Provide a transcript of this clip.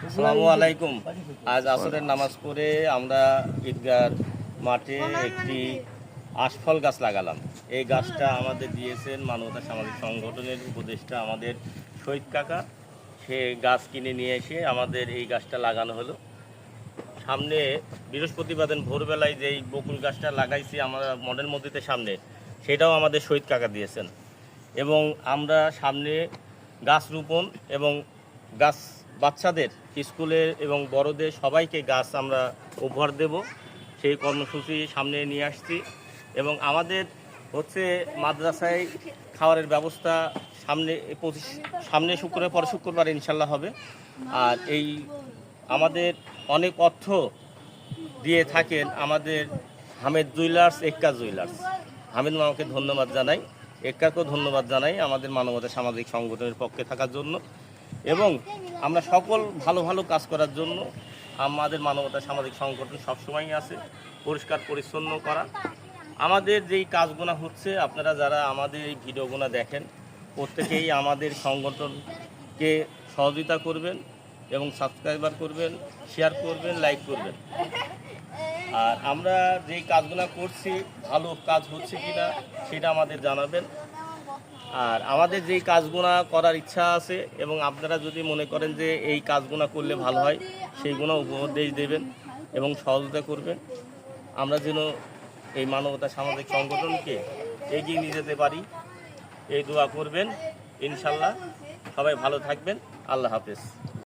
আসসালামু আলাইকুম। আজ আসরের নামাজ পড়ে আমরা ঈদগার মাঠে একটি আশফল গাছ লাগালাম। এই গাছটা আমাদের দিয়েছেন মানবতা সামাজিক সংগঠনের উপদেষ্টা আমাদের শহীদ কাকা। সে গাছ কিনে নিয়ে এসে আমাদের এই গাছটা লাগানো হলো। সামনে বৃহস্পতিবার দিন ভোরবেলায় যেই বকুল গাছটা লাগাইছি আমরা মডেল মসজিদের সামনে, সেটাও আমাদের শহীদ কাকা দিয়েছেন। এবং আমরা সামনে গাছ রোপণ এবং গাছ বাচ্চাদের স্কুলের এবং বড়দের সবাইকে গাছ আমরা উপহার দেব, সেই কর্মসূচি সামনে নিয়ে আসছি। এবং আমাদের হচ্ছে মাদ্রাসায় খাবারের ব্যবস্থা সামনে শুক্রবার পর শুক্রবার ইনশাল্লাহ হবে। আর এই আমাদের অনেক অর্থ দিয়ে থাকেন আমাদের হামেদ জুয়েলার্স, এক্কা জুয়েলার্স। হামিদ মামাকে ধন্যবাদ জানাই, এক্কাকেও ধন্যবাদ জানাই আমাদের মানবতা সামাজিক সংগঠনের পক্ষে থাকার জন্য। এবং আমরা সকল ভালো ভালো কাজ করার জন্য আমাদের মানবতা সামাজিক সংগঠন সবসময়ই আছে পরিষ্কার পরিচ্ছন্ন করা। আমাদের যেই কাজগুলো হচ্ছে, আপনারা যারা আমাদের এই ভিডিওগুলো দেখেন প্রত্যেকেই আমাদের সংগঠনকে সহযোগিতা করবেন এবং সাবস্ক্রাইবার করবেন, শেয়ার করবেন, লাইক করবেন। আর আমরা যেই কাজগুলো করছি ভালো কাজ হচ্ছে কিনা সেটা আমাদের জানাবেন। আর আমাদের যেই কাজগুলো করার ইচ্ছা আছে এবং আপনারা যদি মনে করেন যে এই কাজগুলো করলে ভালো হয়, সেইগুলো উপদেশ দেবেন এবং সহযোগিতা করবেন। আমরা যেন এই মানবতা সামাজিক সংগঠনকে এগিয়ে নিয়ে যেতে পারি, এই দোয়া করবেন। ইনশাল্লাহ সবাই ভালো থাকবেন। আল্লাহ হাফেজ।